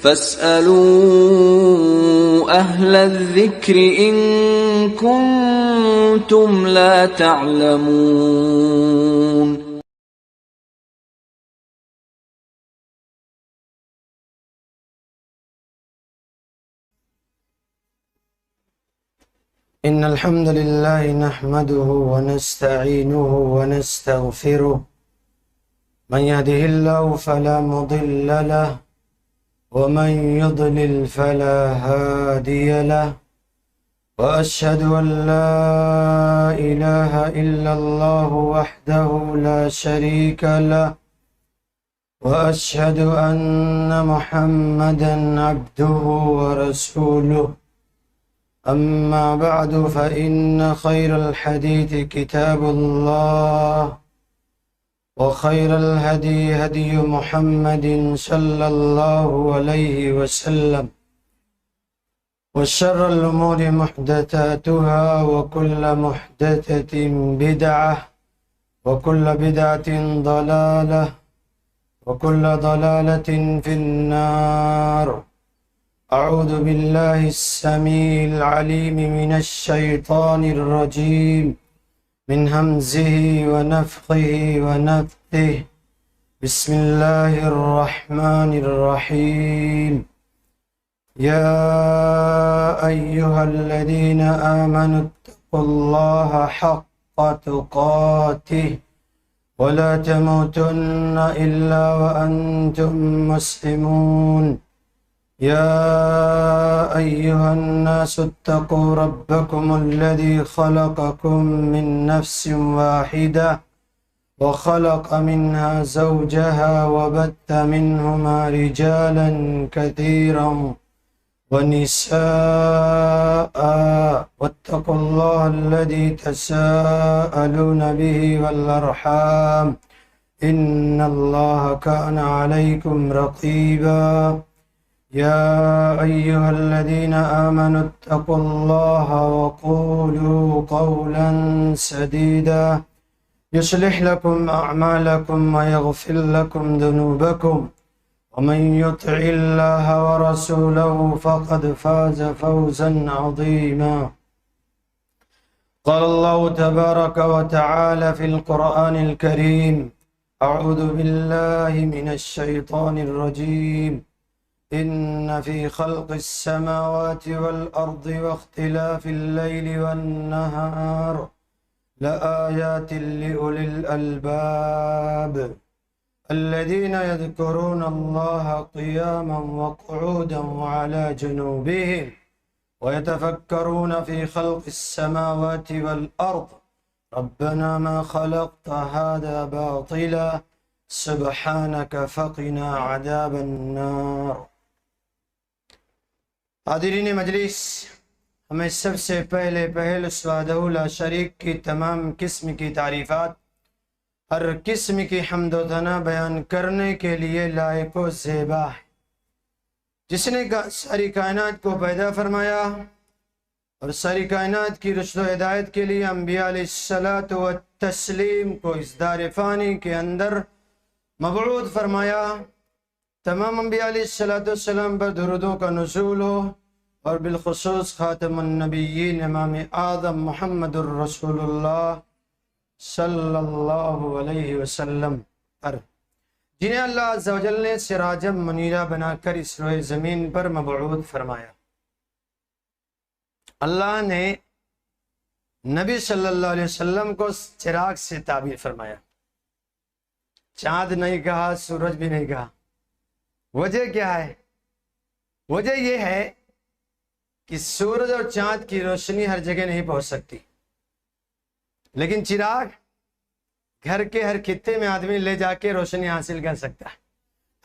فاسألوا أهل الذكر إن كنتم لا تعلمون. إن الحمد لله نحمده ونستعينه ونستغفره، من يهده الله فلا مضل له ومن يضلل فلا هادي له، وأشهد أن لا إله إلا الله وحده لا شريك له، وأشهد أن محمدا عبده ورسوله. أما بعد فإن خير الحديث كتاب الله، وخير الهدي هدي محمد صلى الله عليه وسلم، وشر الأمور محدثاتها، وكل محدثة بدعة، وكل بدعة ضلالة، وكل ضلالة في النار. أعوذ بالله السميع العليم من الشيطان الرجيم، من همزه ونفخه ونفثه. بسم الله الرحمن الرحيم. يا أيها الذين آمنوا اتقوا الله حق تقاته ولا تموتن إلا وأنتم مسلمون. يا أيها الناس اتقوا ربكم الذي خلقكم من نفس واحدة، وخلق منها زوجها، وبث منهما رجالا كثيرا ونساء، واتقوا الله الذي تساءلون به والأرحام، إن الله كان عليكم رقيبا. يا أيها الذين آمنوا اتقوا الله وقولوا قولا سديدا، يصلح لكم أعمالكم ويغفر لكم ذنوبكم، ومن يطع الله ورسوله فقد فاز فوزا عظيما. قال الله تبارك وتعالى في القرآن الكريم: أعوذ بالله من الشيطان الرجيم. إن في خلق السماوات والأرض واختلاف الليل والنهار لآيات لأولي الألباب الذين يذكرون الله قياما وقعودا وعلى جنوبهم ويتفكرون في خلق السماوات والأرض ربنا ما خلقت هذا باطلا سبحانك فقنا عذاب النار. حاضرین مجلس، ہمیں سب سے پہلے اس وحدہ لا شریک کی تمام قسم کی تعریفات، ہر قسم کی حمد و ثنا بیان کرنے کے لیے لائق و زیبا ہے، جس نے ساری کائنات کو پیدا فرمایا اور ساری کائنات کی رشد و ہدایت کے لیے انبیاء علیہ الصلاۃ والتسلیم کو اس دار فانی کے اندر مبعوث فرمایا۔ تمام انبیاء علیہ السلام پر درودوں کا نزول ہو، اور بالخصوص خاتم النبیین امام اعظم محمد الرسول اللہ صلی اللہ علیہ وسلم پر، جنہیں اللہ عز و جل نے سراجا منیرا بنا کر اس روئے زمین پر مبعوث فرمایا۔ اللہ نے نبی صلی اللہ علیہ وسلم کو چراغ سے تعبیر فرمایا، چاند نہیں کہا، سورج بھی نہیں کہا۔ وجہ کیا ہے؟ وجہ یہ ہے کہ سورج اور چاند کی روشنی ہر جگہ نہیں پہنچ سکتی، لیکن چراغ گھر کے ہر خطے میں آدمی لے جا کے روشنی حاصل کر سکتا ہے۔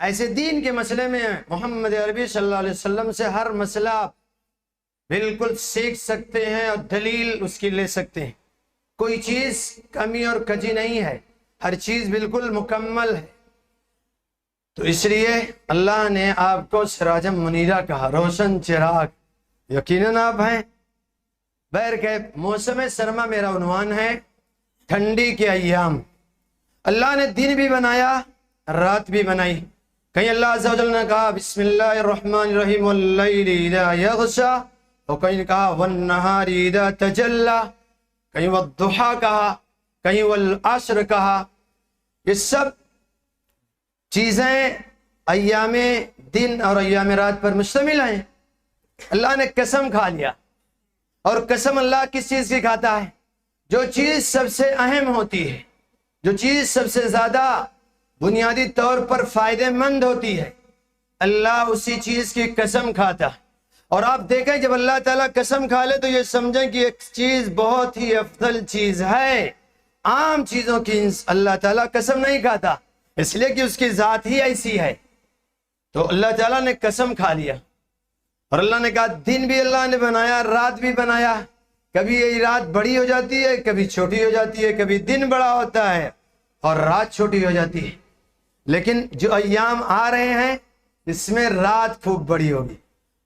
ایسے دین کے مسئلے میں محمد عربی صلی اللہ علیہ وسلم سے ہر مسئلہ بالکل سیکھ سکتے ہیں اور دلیل اس کی لے سکتے ہیں۔ کوئی چیز کمی اور کجی نہیں ہے، ہر چیز بالکل مکمل ہے۔ تو اس لیے اللہ نے آپ کو سراجم منیرہ کہا، روشن چراغ۔ یقیناً آپ ہیں۔ بہر کہ موسم سرما میرا عنوان ہے، ٹھنڈی کے ایام۔ اللہ نے دن بھی بنایا، رات بھی بنائی، کہیں اللہ عز و جل نے کہا بسم اللہ الرحمن الرحیم واللیل اذا یغشا، اور کہیں کہا والنہار اذا تجلی، کہیں والضحیٰ کہا، کہیں والعصر کہا۔ یہ سب چیزیں ایام دن اور ایام رات پر مشتمل ہیں۔ اللہ نے قسم کھا لیا، اور قسم اللہ کس چیز کی کھاتا ہے؟ جو چیز سب سے اہم ہوتی ہے، جو چیز سب سے زیادہ بنیادی طور پر فائدہ مند ہوتی ہے، اللہ اسی چیز کی قسم کھاتا ہے۔ اور آپ دیکھیں جب اللہ تعالیٰ قسم کھا لے تو یہ سمجھیں کہ ایک چیز بہت ہی افضل چیز ہے۔ عام چیزوں کی اللہ تعالیٰ قسم نہیں کھاتا، اس لیے کہ اس کی ذات ہی ایسی ہے۔ تو اللہ تعالیٰ نے قسم کھا لیا، اور اللہ نے کہا دن بھی اللہ نے بنایا، رات بھی بنایا۔ کبھی یہ رات بڑی ہو جاتی ہے، کبھی چھوٹی ہو جاتی ہے، کبھی دن بڑا ہوتا ہے اور رات چھوٹی ہو جاتی ہے، لیکن جو ایام آ رہے ہیں اس میں رات خوب بڑی ہوگی۔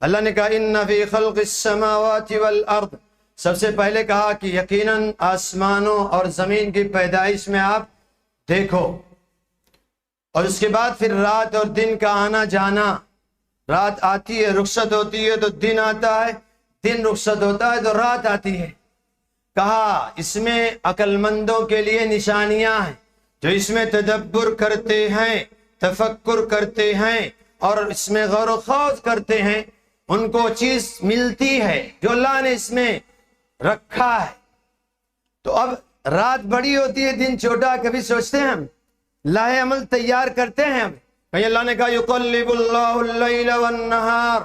اللہ نے کہا ان فی خلق السماوات والارض، سب سے پہلے کہا کہ یقیناً آسمانوں اور زمین کی پیدائش میں آپ دیکھو، اور اس کے بعد پھر رات اور دن کا آنا جانا۔ رات آتی ہے، رخصت ہوتی ہے تو دن آتا ہے، دن رخصت ہوتا ہے تو رات آتی ہے۔ کہا اس میں عقل مندوں کے لیے نشانیاں ہیں، جو اس میں تدبر کرتے ہیں، تفکر کرتے ہیں اور اس میں غور و خوض کرتے ہیں، ان کو چیز ملتی ہے جو اللہ نے اس میں رکھا ہے۔ تو اب رات بڑی ہوتی ہے، دن چھوٹا، کبھی سوچتے ہیں ہم، لاہ عمل تیار کرتے ہیں ہم۔ کہیں اللہ نے کہا یقلب اللہ اللیل والنہار،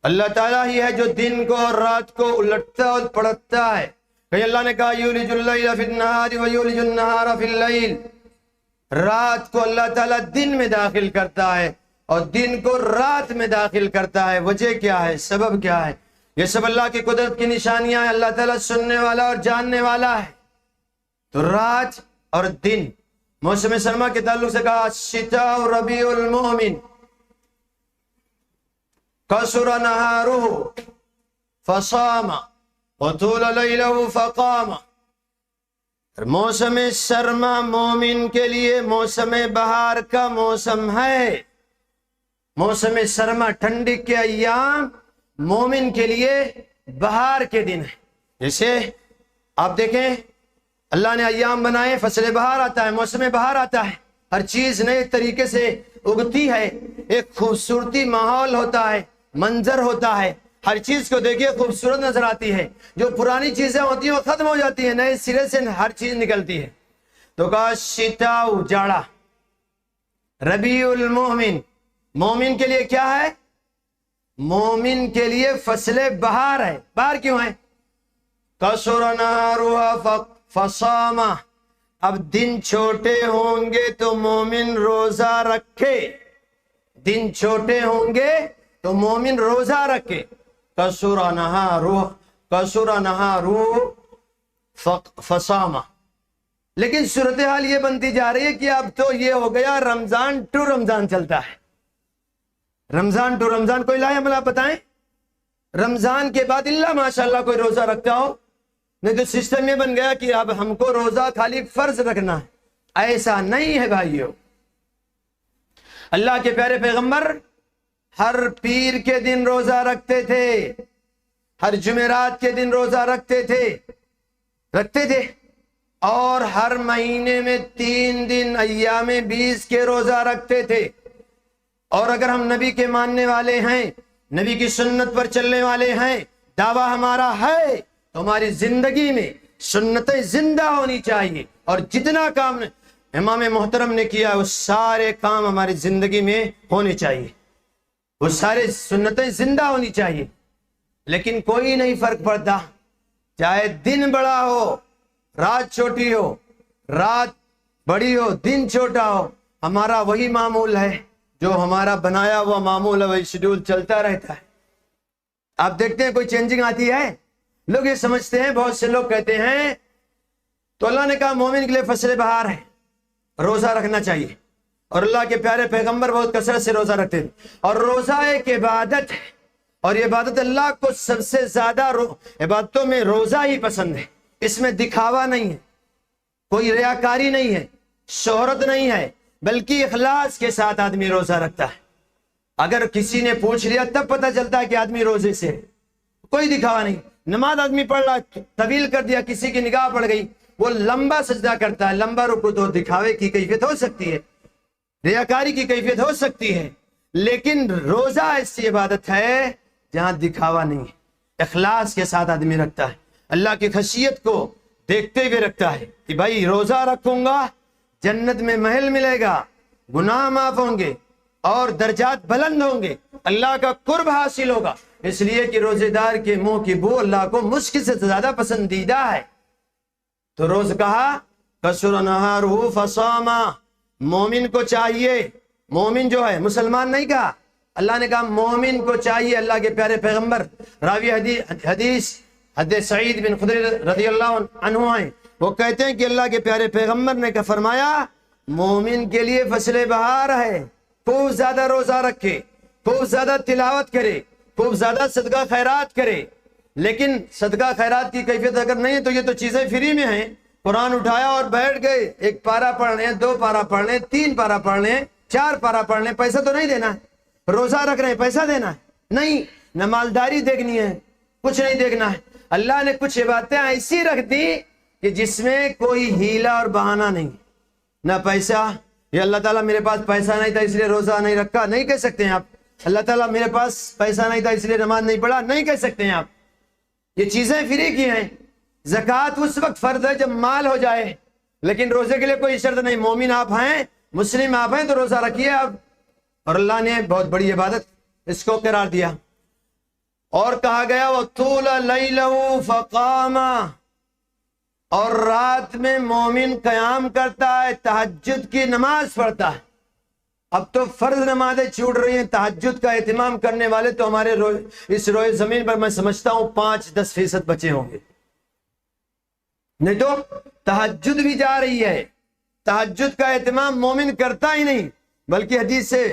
اللہ تعالیٰ ہی ہے جو دن کو اور رات کو الٹتا اور پلٹتا ہے۔ کہیں اللہ نے کہا یولج اللیل فی النہار ویولج النہار فی اللیل، رات کو اللہ تعالیٰ دن میں داخل کرتا ہے اور دن کو رات میں داخل کرتا ہے۔ وجہ کیا ہے؟ سبب کیا ہے؟ یہ سب اللہ کی قدرت کی نشانیاں ہیں۔ اللہ تعالیٰ سننے والا اور جاننے والا ہے۔ تو رات اور دن، موسم سرما کے تعلق سے کہا الشتاء ربیع المؤمن قصر نہارہ فصام وطول لیلہ فقام۔ موسم سرما مومن کے لیے موسم بہار کا موسم ہے۔ موسم سرما ٹھنڈی کے ایام مومن کے لیے بہار کے دن ہے۔ جیسے آپ دیکھیں اللہ نے ایام بنائے، فصل بہار آتا ہے، موسم بہار آتا ہے، ہر چیز نئے طریقے سے اگتی ہے، ایک خوبصورتی ماحول ہوتا ہے، منظر ہوتا ہے، ہر چیز کو دیکھیے خوبصورت نظر آتی ہے۔ جو پرانی چیزیں ہوتی ہیں وہ ختم ہو جاتی ہیں، نئے سرے سے ہر چیز نکلتی ہے۔ تو کہا شتاء جاڑا، ربیع المؤمن، مومن کے لیے کیا ہے؟ مومن کے لیے فصل بہار ہے۔ بہار کیوں ہے؟ قصر نہارہ فصام، اب دن چھوٹے ہوں گے تو مومن روزہ رکھے، دن چھوٹے ہوں گے تو مومن روزہ رکھے۔ قصر نہارہ فصام۔ لیکن صورتحال یہ بنتی جا رہی ہے کہ اب تو یہ ہو گیا رمضان ٹو رمضان چلتا ہے، رمضان ٹو رمضان۔ کوئی لائے عمل آپ بتائیں رمضان کے بعد اللہ ماشاءاللہ کوئی روزہ رکھتا ہو؟ نہیں تو سسٹم یہ بن گیا کہ اب ہم کو روزہ خالی فرض رکھنا ہے۔ ایسا نہیں ہے بھائیو۔ اللہ کے پیارے پیغمبر ہر پیر کے دن روزہ رکھتے تھے، ہر جمعرات کے دن روزہ رکھتے تھے، اور ہر مہینے میں 3 دن ایام 20 کے روزہ رکھتے تھے۔ اور اگر ہم نبی کے ماننے والے ہیں، نبی کی سنت پر چلنے والے ہیں، دعویٰ ہمارا ہے تو ہماری زندگی میں سنتیں زندہ ہونی چاہیے، اور جتنا کام امام محترم نے کیا وہ سارے کام ہماری زندگی میں ہونے چاہیے، وہ سارے سنتیں زندہ ہونی چاہیے۔ لیکن کوئی نہیں فرق پڑتا، چاہے دن بڑا ہو، رات چھوٹی ہو، رات بڑی ہو، دن چھوٹا ہو، ہمارا وہی معمول ہے جو ہمارا بنایا ہوا معمول ہے، وہی شیڈول چلتا رہتا ہے۔ آپ دیکھتے ہیں کوئی چینجنگ آتی ہے؟ لوگ یہ سمجھتے ہیں، بہت سے لوگ کہتے ہیں تو اللہ نے کہا مومن کے لیے فصل بہار ہے، روزہ رکھنا چاہیے، اور اللہ کے پیارے پیغمبر بہت کثرت سے روزہ رکھتے تھے۔ اور روزہ ایک عبادت ہے، اور یہ عبادت اللہ کو سب سے زیادہ عبادتوں میں روزہ ہی پسند ہے۔ اس میں دکھاوا نہیں ہے، کوئی ریاکاری نہیں ہے، شہرت نہیں ہے، بلکہ اخلاص کے ساتھ آدمی روزہ رکھتا ہے. اگر کسی نے پوچھ لیا تب پتہ چلتا ہے کہ آدمی روزے سے, کوئی دکھاوا نہیں. نماز آدمی پڑھ رہا طویل کر دیا, کسی کی نگاہ پڑ گئی, وہ لمبا سجدہ کرتا ہے, لمبا رکوع, تو دکھاوے کی کیفیت ہو سکتی ہے, ریاکاری کی کیفیت ہو سکتی ہے. لیکن روزہ ایسی عبادت ہے جہاں دکھاوا نہیں, اخلاص کے ساتھ آدمی رکھتا ہے, اللہ کی خشیت کو دیکھتے ہوئے رکھتا ہے کہ بھائی روزہ رکھوں گا, جنت میں محل ملے گا, گناہ معاف ہوں گے اور درجات بلند ہوں گے, اللہ کا قرب حاصل ہوگا. اس لیے کہ روزے دار کے منہ کی بو اللہ کو مشک سے زیادہ پسندیدہ ہے. تو روز کہا کسر نہارہ فصاما, مومن کو چاہیے, مومن جو ہے, مسلمان نہیں کہا, اللہ نے کہا مومن کو چاہیے. اللہ کے پیارے پیغمبر راوی حدیث حضرت سعید بن خدری رضی اللہ عنہ ہیں, وہ کہتے ہیں کہ اللہ کے پیارے پیغمبر نے فرمایا مومن کے لیے فصل بہار ہے, خوب زیادہ روزہ رکھے, خوب زیادہ تلاوت کرے, خوب زیادہ صدقہ خیرات کرے. لیکن صدقہ خیرات کی کیفیت اگر نہیں ہے تو یہ تو چیزیں فری میں ہیں. قرآن اٹھایا اور بیٹھ گئے, ایک پارا پڑھ لیں, 2 پارا پڑھ لیں, 3 پارا پڑھ لیں, 4 پارا پڑھ لیں, پیسہ تو نہیں دینا ہے. روزہ رکھ رہے ہیں, پیسہ دینا ہے نہیں, نہ مالداری دیکھنی ہے, کچھ نہیں دیکھنا ہے. اللہ نے کچھ باتیں ایسی رکھ دی کہ جس میں کوئی ہیلا اور بہانہ نہیں, نہ پیسہ, یہ اللہ تعالیٰ میرے پاس پیسہ نہیں تھا اس لیے روزہ نہیں رکھا, نہیں کہہ سکتے ہیں آپ. اللہ تعالیٰ میرے پاس پیسہ نہیں تھا اس لیے نماز نہیں پڑھا, نہیں کہہ سکتے ہیں آپ. یہ چیزیں فری کی ہیں. زکوٰۃ اس وقت فرض ہے جب مال ہو جائے, لیکن روزے کے لیے کوئی شرط نہیں. مومن آپ ہیں, مسلم آپ ہیں, تو روزہ رکھیے آپ. اور اللہ نے بہت بڑی عبادت اس کو قرار دیا. اور کہا گیا وَطُولَ لَيْلَهُ فَقَامَ, اور رات میں مومن قیام کرتا ہے, تہجد کی نماز پڑھتا ہے. اب تو فرض نمازیں چھوٹ رہی ہیں, تہجد کا اہتمام کرنے والے تو ہمارے اس روئے زمین پر میں سمجھتا ہوں 5-10% بچے ہوں گے, نہیں تو تہجد بھی جا رہی ہے. تہجد کا اہتمام مومن کرتا ہی نہیں, بلکہ حدیث سے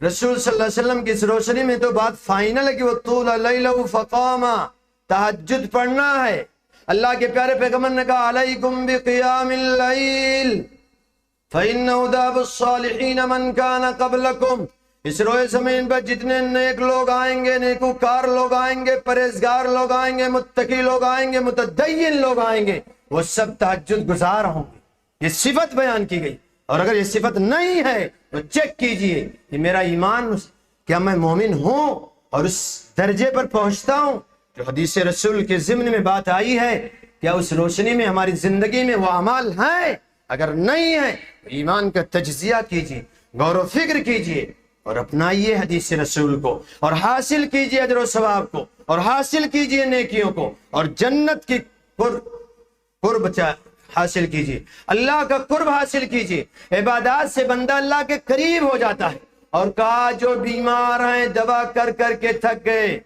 رسول صلی اللہ علیہ وسلم کی اس روشنی میں تو بات فائنل ہے کہ وہ طول لیلہ فقاما, تہجد پڑھنا ہے. اللہ کے پیارے پیغمبر نے کہا علیکم بقیام اللیل فَإِنَّهُ دَابُ الصَّالِحِينَ مَنْ كَانَ قَبْلَكُمْ. اس روئے زمین پر جتنے نیک لوگ آئیں گے, نیکوکار لوگ آئیں گے, پرہیزگار لوگ آئیں گے, متقی لوگ آئیں گے, متدین لوگ آئیں گے, وہ سب تہجد گزار ہوں گے. یہ صفت بیان کی گئی. اور اگر یہ صفت نہیں ہے تو چیک کیجئے کہ میرا ایمان, کیا میں مومن ہوں اور اس درجے پر پہنچتا ہوں جو حدیث رسول کے ضمن میں بات آئی ہے. کیا اس روشنی میں ہماری زندگی میں وہ اعمال ہیں؟ اگر نہیں ہے ایمان کا تجزیہ کیجئے, غور و فکر کیجئے اور اپنائیے حدیث رسول کو, اور حاصل کیجئے اجر و ثواب کو, اور حاصل کیجئے نیکیوں کو, اور جنت کی قرب حاصل کیجئے, اللہ کا قرب حاصل کیجئے. عبادات سے بندہ اللہ کے قریب ہو جاتا ہے. اور کہا جو بیمار ہیں, دوا کر کر کے تھک گئے,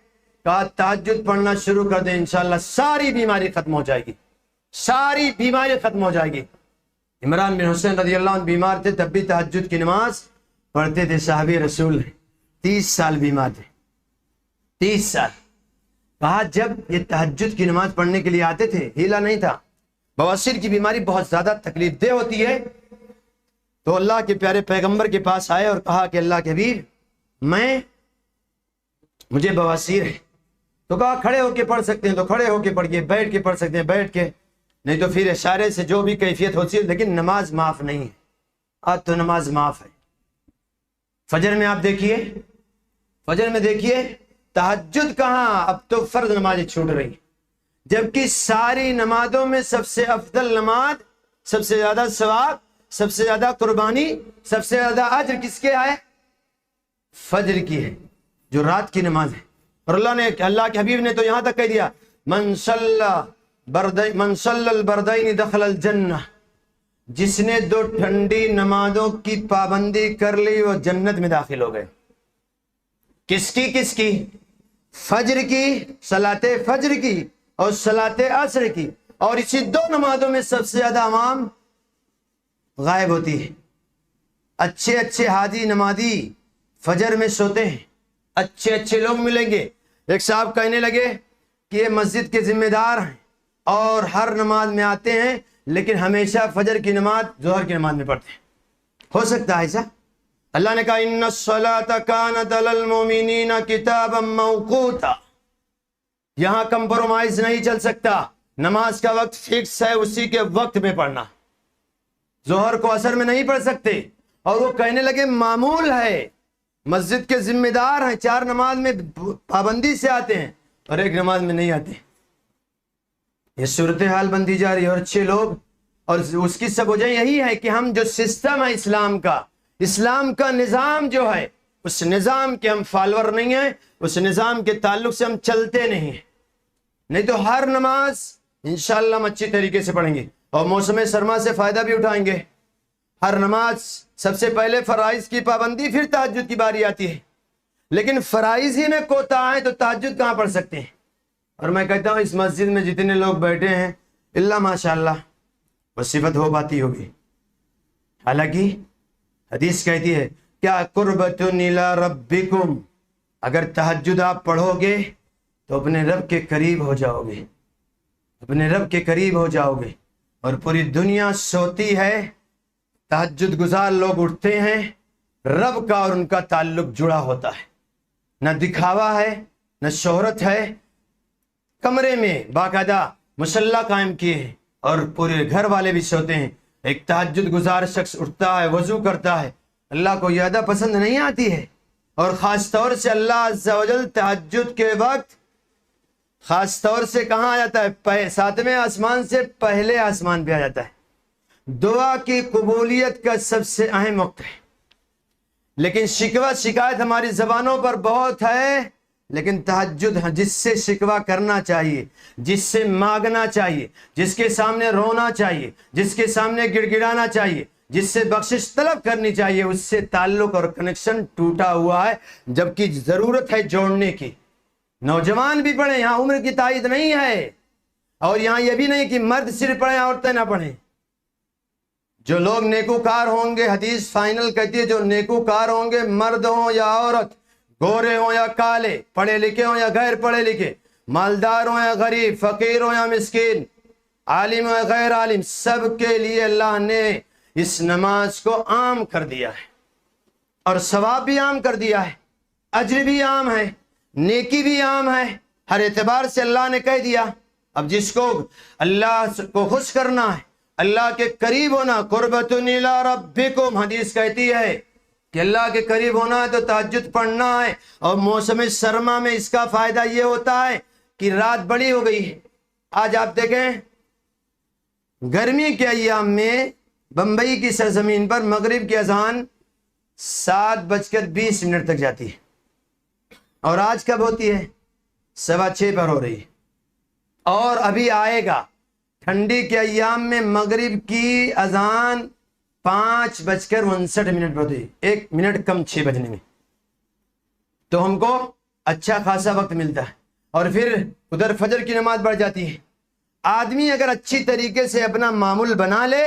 کہا تہجد پڑھنا شروع کر دیں, انشاءاللہ ساری بیماری ختم ہو جائے گی, ساری بیماری ختم ہو جائے گی. عمران بن حسین رضی اللہ عنہ بیمار تھے, تب بھی تہجد کی نماز پڑھتے تھے. صحابی رسول ہیں, 30 سال بیمار تھے, 30 سال. کہا جب یہ تہجد کی نماز پڑھنے کے لیے آتے تھے, ہیلا نہیں تھا, بواسیر کی بیماری بہت زیادہ تکلیف دہ ہوتی ہے, تو اللہ کے پیارے پیغمبر کے پاس آئے اور کہا کہ اللہ کے حبیب مجھے بواسیر ہے. تو کہا کھڑے ہو کے پڑھ سکتے ہیں تو کھڑے ہو کے پڑھیے, بیٹھ کے پڑھ سکتے ہیں بیٹھ کے, نہیں تو پھر اشارے سے جو بھی کیفیت ہوتی ہے, لیکن نماز معاف نہیں ہے. آج تو نماز معاف ہے. فجر میں آپ دیکھیے, فجر میں دیکھیے تہجد کہاں, اب تو فرض نمازیں چھوٹ رہی ہیں, جبکہ ساری نمازوں میں سب سے افضل نماز, سب سے زیادہ ثواب, سب سے زیادہ قربانی, سب سے زیادہ اجر کس کے ہے؟ فجر کی ہے, جو رات کی نماز ہے. اور اللہ کے حبیب نے تو یہاں تک کہہ دیا من صلی البردین دخل الجنہ, جس نے 2 ٹھنڈی نمازوں کی پابندی کر لی وہ جنت میں داخل ہو گئے. کس کی؟ فجر کی, صلاۃ فجر کی اور صلاۃ عصر کی. اور اسی 2 نمازوں میں سب سے زیادہ عوام غائب ہوتی ہے. اچھے حاجی نمازی فجر میں سوتے ہیں, اچھے لوگ ملیں گے. ایک صاحب کہنے لگے کہ یہ مسجد کے ذمہ دار ہیں اور ہر نماز میں آتے ہیں, لیکن ہمیشہ فجر کی نماز ظہر کی نماز میں پڑھتے ہیں. ہو سکتا ہے ایسا؟ اللہ نے کہا ان الصلاۃ کانت علی المؤمنین کتابا موقوتا، یہاں کمپرومائز نہیں چل سکتا، نماز کا وقت فکس ہے، اسی کے وقت میں پڑھنا، ظہر کو عصر میں نہیں پڑھ سکتے۔ اور وہ کہنے لگے معمول ہے، مسجد کے ذمہ دار ہیں، 4 نماز میں پابندی سے آتے ہیں اور 1 نماز میں نہیں آتے۔ یہ صورتحال بنتی جا رہی ہے، اور اچھے لوگ، اور اس کی سب وجہ یہی ہے کہ ہم جو سسٹم ہے اسلام کا نظام جو ہے، اس نظام کے ہم فالوور نہیں ہیں، اس نظام کے تعلق سے ہم چلتے نہیں ہیں۔ نہیں تو ہر نماز انشاءاللہ ہم اچھی طریقے سے پڑھیں گے اور موسم سرما سے فائدہ بھی اٹھائیں گے۔ ہر نماز سب سے پہلے فرائض کی پابندی، پھر تہجد کی باری آتی ہے، لیکن فرائض ہی میں کوتاہ ہے تو تہجد کہاں پڑھ سکتے ہیں؟ اور میں کہتا ہوں اس مسجد میں جتنے لوگ بیٹھے ہیں اللہ ماشاءاللہ وہ صفت ہو پاتی ہوگی۔ حالانکہ حدیث کہتی ہے کیا قربۃ الی ربکم، اگر تہجد آپ پڑھو گے تو اپنے رب کے قریب ہو جاؤ گے، اپنے رب کے قریب ہو جاؤ گے۔ اور پوری دنیا سوتی ہے، تہجد گزار لوگ اٹھتے ہیں، رب کا اور ان کا تعلق جڑا ہوتا ہے، نہ دکھاوا ہے نہ شہرت ہے، کمرے میں باقاعدہ مصلی قائم کیے ہیں اور پورے گھر والے بھی سوتے ہیں، ایک تہجد گزار شخص اٹھتا ہے، وضو کرتا ہے، اللہ کو یہ ادا پسند نہیں آتی ہے۔ اور خاص طور سے اللہ عز و جل تہجد کے وقت خاص طور سے کہاں آ جاتا ہے؟ 7ویں آسمان سے پہلے آسمان پہ آ جاتا ہے، دعا کی قبولیت کا سب سے اہم وقت ہے۔ لیکن شکوہ شکایت ہماری زبانوں پر بہت ہے، لیکن تہجد جس سے شکوہ کرنا چاہیے، جس سے مانگنا چاہیے، جس کے سامنے رونا چاہیے، جس کے سامنے گڑ گڑانا چاہیے، جس سے بخشش طلب کرنی چاہیے، اس سے تعلق اور کنیکشن ٹوٹا ہوا ہے، جبکہ ضرورت ہے جوڑنے کی۔ نوجوان بھی پڑھیں، یہاں عمر کی تائید نہیں ہے، اور یہاں یہ بھی نہیں کہ مرد صرف پڑھیں عورتیں نہ پڑھیں۔ جو لوگ نیکوکار ہوں گے، حدیث فائنل کہتی ہے جو نیکوکار ہوں گے، مرد ہوں یا عورت، گورے ہوں یا کالے، پڑھے لکھے ہوں یا غیر پڑھے لکھے، مالدار ہوں یا غریب، فقیر ہوں یا مسکین، عالم ہوں یا غیر عالم، سب کے لیے اللہ نے اس نماز کو عام کر دیا ہے، اور ثواب بھی عام کر دیا ہے، اجر بھی عام ہے، نیکی بھی عام ہے، ہر اعتبار سے اللہ نے کہہ دیا۔ اب جس کو اللہ کو خوش کرنا ہے، اللہ کے قریب ہونا، قربۃ الی ربکم، حدیث کہتی ہے کہ اللہ کے قریب ہونا ہے تو تہجد پڑھنا ہے۔ اور موسم سرما میں اس کا فائدہ یہ ہوتا ہے کہ رات بڑی ہو گئی ہے۔ آج آپ دیکھیں گرمی کے ایام میں بمبئی کی سرزمین پر مغرب کی اذان 7:20 تک جاتی ہے، اور آج کب ہوتی ہے؟ 6:15 پر ہو رہی ہے، اور ابھی آئے گا۔ ٹھنڈی کے ایام میں مغرب کی اذان 5:59 پر ہوتی ہے، 1 منٹ کم 6 بجنے میں، تو ہم کو اچھا خاصا وقت ملتا ہے، اور پھر ادھر فجر کی نماز بڑھ جاتی ہے۔ آدمی اگر اچھی طریقے سے اپنا معمول بنا لے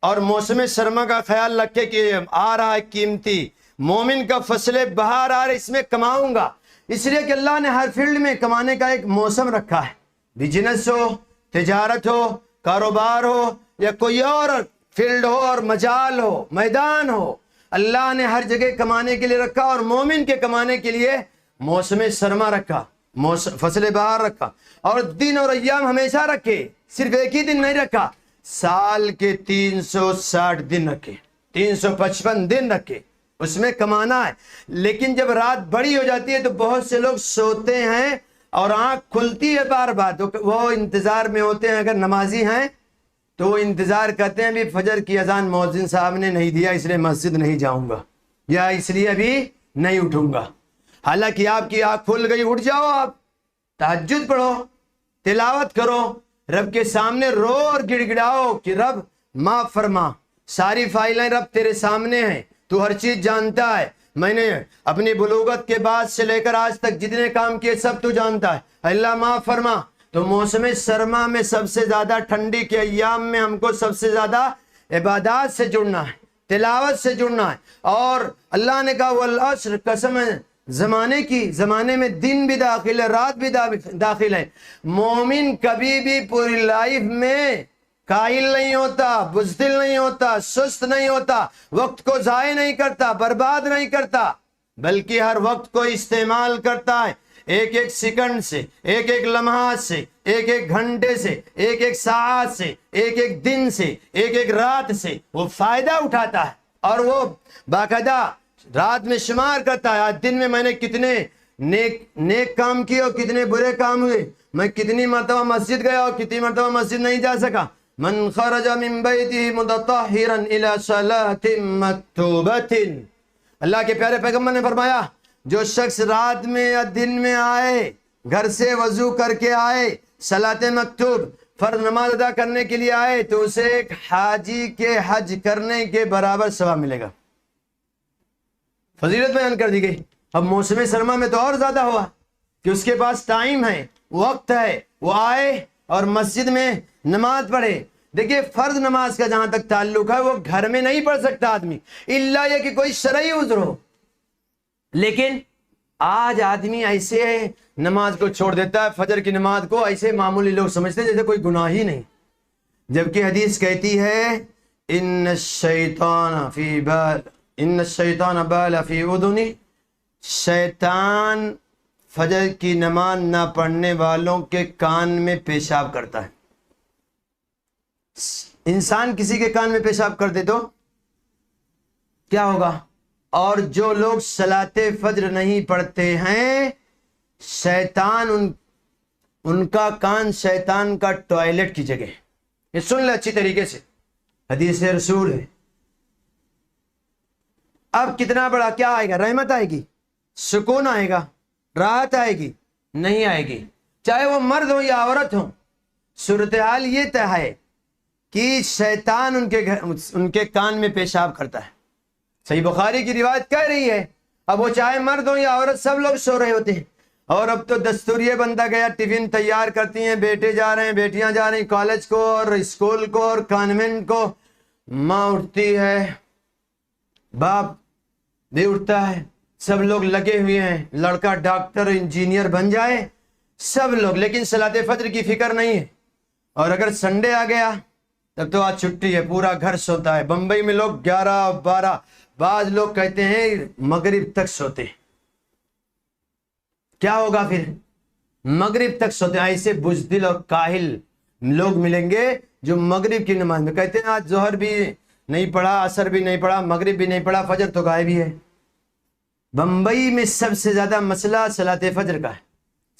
اور موسم سرما کا خیال رکھے کہ آ رہا ہے قیمتی، مومن کا فصل بہار آ رہا ہے، اس میں کماؤں گا، اس لیے کہ اللہ نے ہر فیلڈ میں کمانے کا ایک موسم رکھا ہے، بزنس ہو، تجارت ہو، کاروبار ہو، یا کوئی اور فیلڈ ہو اور مجال ہو، میدان ہو، اللہ نے ہر جگہ کمانے کے لیے رکھا، اور مومن کے کمانے کے لیے موسم سرما رکھا، فصل بہار رکھا، اور دن اور ایام ہمیشہ رکھے، صرف ایک ہی دن نہیں رکھا، سال کے 360 دن رکھے، 355 دن رکھے، اس میں کمانا ہے۔ لیکن جب رات بڑی ہو جاتی ہے تو بہت سے لوگ سوتے ہیں اور آنکھ کھلتی ہے بار بار، تو وہ انتظار میں ہوتے ہیں، اگر نمازی ہیں تو وہ انتظار کرتے ہیں بھی فجر کی اذان مؤذن صاحب نے نہیں دیا اس لیے مسجد نہیں جاؤں گا، یا اس لیے ابھی نہیں اٹھوں گا۔ حالانکہ آپ کی آنکھ کھل گئی، اٹھ جاؤ، آپ تہجد پڑھو، تلاوت کرو، رب کے سامنے رو اور گڑ گڑاؤ کہ رب معاف فرما، ساری فائلیں رب تیرے سامنے ہیں، تو ہر چیز جانتا ہے، میں نے اپنی بلوغت کے بعد سے لے کر آج تک جتنے کام کیے سب تو جانتا ہے، اللہ معاف فرما۔ تو موسم سرما میں سب سے زیادہ ٹھنڈی کے ایام میں ہم کو سب سے زیادہ عبادات سے جڑنا ہے، تلاوت سے جڑنا ہے، اور اللہ نے کہا والعصر، قسم ہے زمانے کی، زمانے میں دن بھی داخل ہے، رات بھی داخل ہے۔ مومن کبھی بھی پوری لائف میں کاہل نہیں ہوتا، بزدل نہیں ہوتا، سست نہیں ہوتا، وقت کو ضائع نہیں کرتا، برباد نہیں کرتا، بلکہ ہر وقت کو استعمال کرتا ہے، ایک ایک سیکنڈ سے، ایک ایک لمحات سے، ایک ایک گھنٹے سے، ایک ایک ساعت سے، ایک ایک دن سے، ایک ایک رات سے وہ فائدہ اٹھاتا ہے، اور وہ باقاعدہ رات میں شمار کرتا ہے، آج دن میں میں نے کتنے نیک کام کیے اور کتنے برے کام ہوئے، میں کتنی مرتبہ مسجد گیا اور کتنی مرتبہ مسجد نہیں جا سکا۔ من خرج من بیتہ متطہرا الی صلاۃ مکتوبۃ، اللہ کے پیارے پیغمبر نے فرمایا جو شخص رات میں یا دن میں آئے، گھر سے وضو کر کے آئے، صلاۃ مکتوب فرض نماز ادا کرنے کے لیے آئے، تو اسے ایک حاجی کے حج کرنے کے برابر ثواب ملے گا۔ فضیلت بیان کر دی گئی۔ اب موسم سرما میں تو اور زیادہ ہوا کہ اس کے پاس ٹائم ہے، وقت ہے، وہ آئے اور مسجد میں نماز پڑھے۔ دیکھیے فرض نماز کا جہاں تک تعلق ہے وہ گھر میں نہیں پڑھ سکتا آدمی، الا یہ کہ کوئی شرعی عذر ہو، لیکن آج آدمی ایسے نماز کو چھوڑ دیتا ہے، فجر کی نماز کو ایسے معمولی لوگ سمجھتے ہیں جیسے کوئی گناہ ہی نہیں، جبکہ حدیث کہتی ہے ان الشیطان بال فی اذنی، شیطان فجر کی نماز نہ پڑھنے والوں کے کان میں پیشاب کرتا ہے۔ انسان کسی کے کان میں پیشاب کر دے تو کیا ہوگا؟ اور جو لوگ صلاۃ فجر نہیں پڑھتے ہیں، شیطان ان کا کان شیطان کا ٹوائلٹ کی جگہ۔ یہ سن لے اچھی طریقے سے، حدیث رسول ہے۔ اب کتنا بڑا کیا آئے گا؟ رحمت آئے گی، سکون آئے گا، راحت آئے گی؟ نہیں آئے گی، چاہے وہ مرد ہو یا عورت ہو۔ صورتحال یہ طے ہے کہ شیطان ان کے کان میں پیشاب کرتا ہے۔ صحیح بخاری کی روایت کہہ رہی ہے، اب وہ چاہے مرد ہو یا عورت، سب لوگ سو رہے ہوتے ہیں، اور اب تو دستور یہ بنتا گیا، ٹفن تیار کرتی ہیں، بیٹے جا رہے ہیں، بیٹیاں جا رہی ہیں کالج کو اور اسکول کو اور کانوینٹ کو، ماں اٹھتی ہے، باپ بھی اٹھتا ہے، سب لوگ لگے ہوئے ہیں، لڑکا ڈاکٹر انجینئر بن جائے، سب لوگ، لیکن صلاۃ فجر کی فکر نہیں ہے۔ اور اگر سنڈے آ گیا تب تو آج چھٹی ہے، پورا گھر سوتا ہے۔ بمبئی میں لوگ 11-12، بعض لوگ کہتے ہیں مغرب تک سوتے۔ کیا ہوگا پھر؟ مغرب تک سوتے۔ ایسے بزدل اور کاہل لوگ ملیں گے جو مغرب کی نماز میں کہتے ہیں آج ظہر بھی نہیں پڑھا، عصر بھی نہیں پڑھا، مغرب بھی نہیں پڑھا، فجر تو غائب ہی ہے۔ بمبئی میں سب سے زیادہ مسئلہ صلاۃ فجر کا ہے،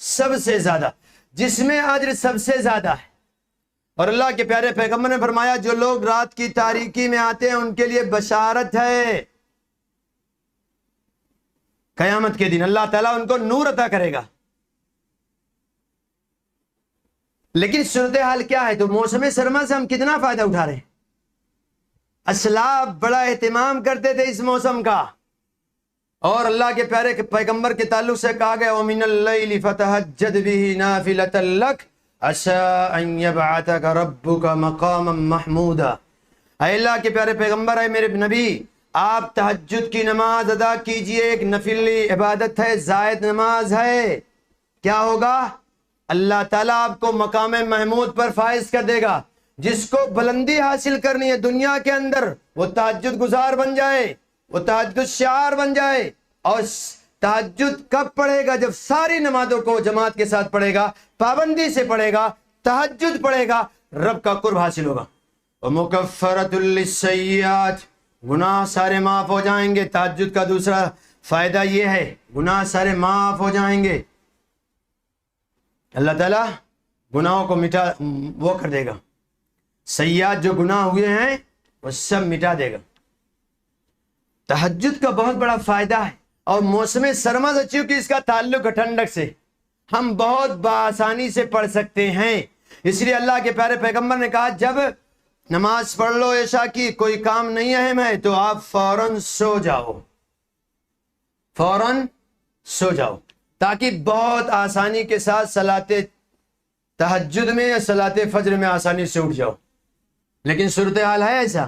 سب سے زیادہ، جس میں اجر سب سے زیادہ ہے۔ اور اللہ کے پیارے پیغمبر نے فرمایا جو لوگ رات کی تاریکی میں آتے ہیں ان کے لیے بشارت ہے، قیامت کے دن اللہ تعالیٰ ان کو نور عطا کرے گا۔ لیکن صورتحال کیا ہے؟ تو موسم سرما سے ہم کتنا فائدہ اٹھا رہے ہیں؟ اسلاف بڑا اہتمام کرتے تھے اس موسم کا، اور اللہ کے پیارے پیغمبر کے تعلق سے کہا گیا وَمِنَ اللَّيْلِ فَتَهَجَّدْ بِهِ نَافِلَةً لَكَ عَسَىٰ أَن يَبْعَثَكَ رَبُّكَ مَقَامًا مَحْمُودًا۔ اے اللہ کے پیارے پیغمبر، اے میرے نبی، آپ تہجد کی نماز ادا کیجئے، ایک نفلی عبادت ہے، زائد نماز ہے۔ کیا ہوگا؟ اللہ تعالیٰ آپ کو مقام محمود پر فائز کر دے گا۔ جس کو بلندی حاصل کرنی ہے دنیا کے اندر، وہ تہجد گزار بن جائے، وہ تہجد شعار بن جائے۔ اور تہجد کب پڑھے گا؟ جب ساری نمازوں کو جماعت کے ساتھ پڑھے گا، پابندی سے پڑھے گا، تہجد پڑھے گا، رب کا قرب حاصل ہوگا۔ وَمُكَفَّرَةٌ لِلسَّيِّئَاتِ، گناہ سارے معاف ہو جائیں گے۔ تہجد کا دوسرا فائدہ یہ ہے گناہ سارے معاف ہو جائیں گے، اللہ تعالیٰ گناہوں کو مٹا وہ کر دے گا، سیئات جو گناہ ہوئے ہیں وہ سب مٹا دے گا۔ تہجد کا بہت بڑا فائدہ ہے، اور موسم سرما سے چونکہ اس کا تعلق ہے ٹھنڈک سے، ہم بہت بآسانی سے پڑھ سکتے ہیں۔ اس لیے اللہ کے پیارے پیغمبر نے کہا جب نماز پڑھ لو عشاء کی، کوئی کام نہیں اہم ہے تو آپ فوراً سو جاؤ، فوراً سو جاؤ، تاکہ بہت آسانی کے ساتھ صلاۃ تہجد میں یا صلاۃ فجر میں آسانی سے اٹھ جاؤ۔ لیکن صورتحال ہے ایسا،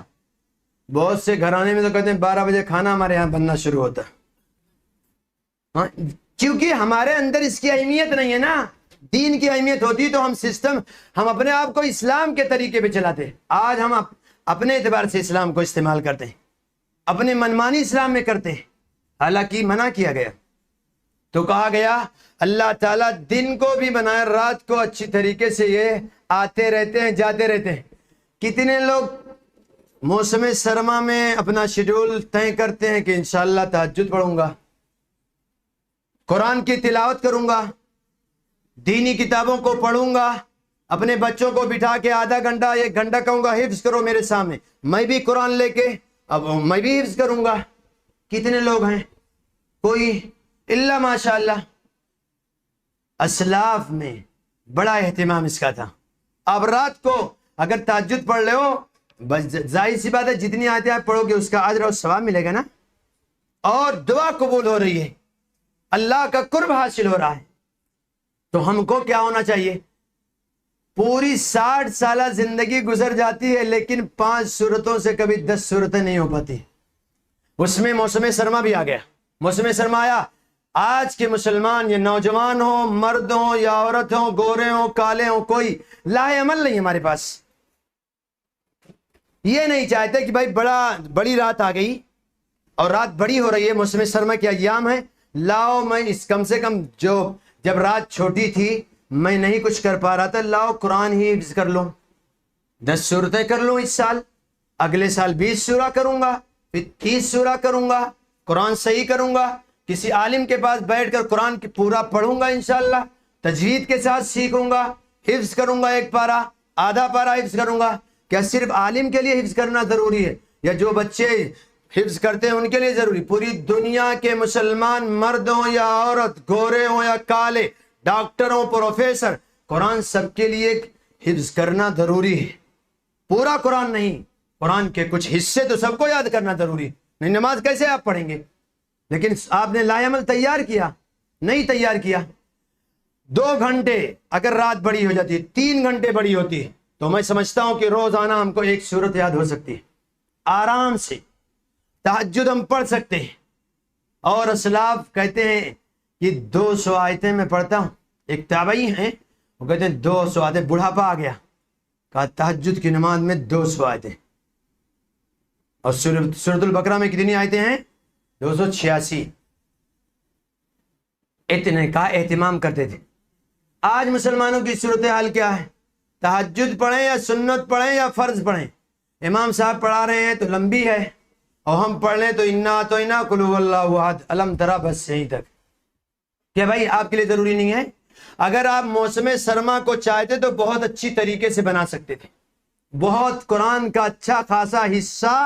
بہت سے گھرانے میں تو کہتے ہیں 12 بجے کھانا ہمارے یہاں بننا شروع ہوتا ہے، کیونکہ ہمارے اندر اس کی اہمیت نہیں ہے نا۔ دین کی اہمیت ہوتی تو ہم اپنے آپ کو اسلام کے طریقے پہ چلاتے. آج ہم اپنے اعتبار سے اسلام کو استعمال کرتے ہیں, اپنے منمانی اسلام میں کرتے ہیں, حالانکہ منع کیا گیا. تو کہا گیا اللہ تعالیٰ دن کو بھی بنایا, رات کو اچھی طریقے سے یہ آتے رہتے ہیں جاتے رہتے ہیں. کتنے لوگ موسم سرما میں اپنا شیڈول طے کرتے ہیں کہ انشاءاللہ تہجد پڑھوں گا, قرآن کی تلاوت کروں گا, دینی کتابوں کو پڑھوں گا, اپنے بچوں کو بٹھا کے آدھا گھنٹہ 1 گھنٹہ کہوں گا حفظ کرو میرے سامنے, میں بھی قرآن لے کے اب میں بھی حفظ کروں گا. کتنے لوگ ہیں؟ کوئی الا ماشاء اللہ. اسلاف میں بڑا اہتمام اس کا تھا. اب رات کو اگر تہجد پڑھ لے ہو, بس ظاہر سی بات ہے جتنی آیتیں آپ پڑھو گے اس کا اجر اور ثواب ملے گا نا, اور دعا قبول ہو رہی ہے, اللہ کا قرب حاصل ہو رہا ہے. تو ہم کو کیا ہونا چاہیے؟ پوری 60 سالہ زندگی گزر جاتی ہے لیکن 5 سورتوں سے کبھی 10 سورتیں نہیں ہو پاتی. اس میں موسم سرما بھی آ گیا. موسم سرما آیا, آج کے مسلمان یہ نوجوان ہوں, مرد ہوں یا عورت ہوں, گورے ہوں کالے ہوں, کوئی لاہ عمل نہیں ہمارے پاس. یہ نہیں چاہتے کہ بھائی بڑی رات آ گئی اور رات بڑی ہو رہی ہے, موسم سرما کے ایام ہے, لاؤ میں اس کم سے کم جب رات چھوٹی تھی میں نہیں کچھ کر پا رہا تھا, لاؤ قرآن ہی حفظ کر لوں, 10 سورتیں کر لوں اس سال, اگلے سال 20 سورہ کروں گا, پھر 30 سورہ کروں گا, قرآن صحیح کروں گا, کسی عالم کے پاس بیٹھ کر قرآن کی پورا پڑھوں گا انشاءاللہ, تجوید کے ساتھ سیکھوں گا, حفظ کروں گا, 1 پارہ آدھا پارہ حفظ کروں گا. کیا صرف عالم کے لیے حفظ کرنا ضروری ہے یا جو بچے حفظ کرتے ہیں ان کے لیے ضروری؟ پوری دنیا کے مسلمان مرد ہوں یا عورت, گورے ہوں یا کالے, ڈاکٹر ہوں پروفیسر, قرآن سب کے لیے حفظ کرنا ضروری ہے. پورا قرآن نہیں, قرآن کے کچھ حصے تو سب کو یاد کرنا ضروری نہیں. نماز کیسے آپ پڑھیں گے؟ لیکن آپ نے لائعمل تیار کیا نہیں تیار کیا. 2 گھنٹے اگر رات بڑی ہو جاتی ہے, 3 گھنٹے بڑی ہوتی ہے, تو میں سمجھتا ہوں کہ روزانہ ہم کو 1 سورت یاد ہو سکتی ہے, آرام سے تہجد ہم پڑھ سکتے ہیں. اور اسلاف کہتے ہیں کہ 200 آیتیں میں پڑھتا ہوں. ایک تابعی ہیں وہ کہتے ہیں 200 آیتیں, بڑھاپا آ گیا, کہا تہجد کی نماز میں 200 آیتیں. اور سورۃ البقرہ میں کتنی آیتیں ہیں؟ 286. اتنے کا اہتمام کرتے تھے. آج مسلمانوں کی صورتحال کیا ہے؟ تہجد پڑھیں یا سنت پڑھیں یا فرض پڑھیں, امام صاحب پڑھا رہے ہیں تو لمبی ہے, اور ہم پڑھ لیں تو انا تو انا قل هو اللہ احد الم ترى, بس یہیں تک. کہ بھائی آپ کے لیے ضروری نہیں ہے؟ اگر آپ موسم سرما کو چاہتے تو بہت اچھی طریقے سے بنا سکتے تھے, بہت قرآن کا اچھا خاصا حصہ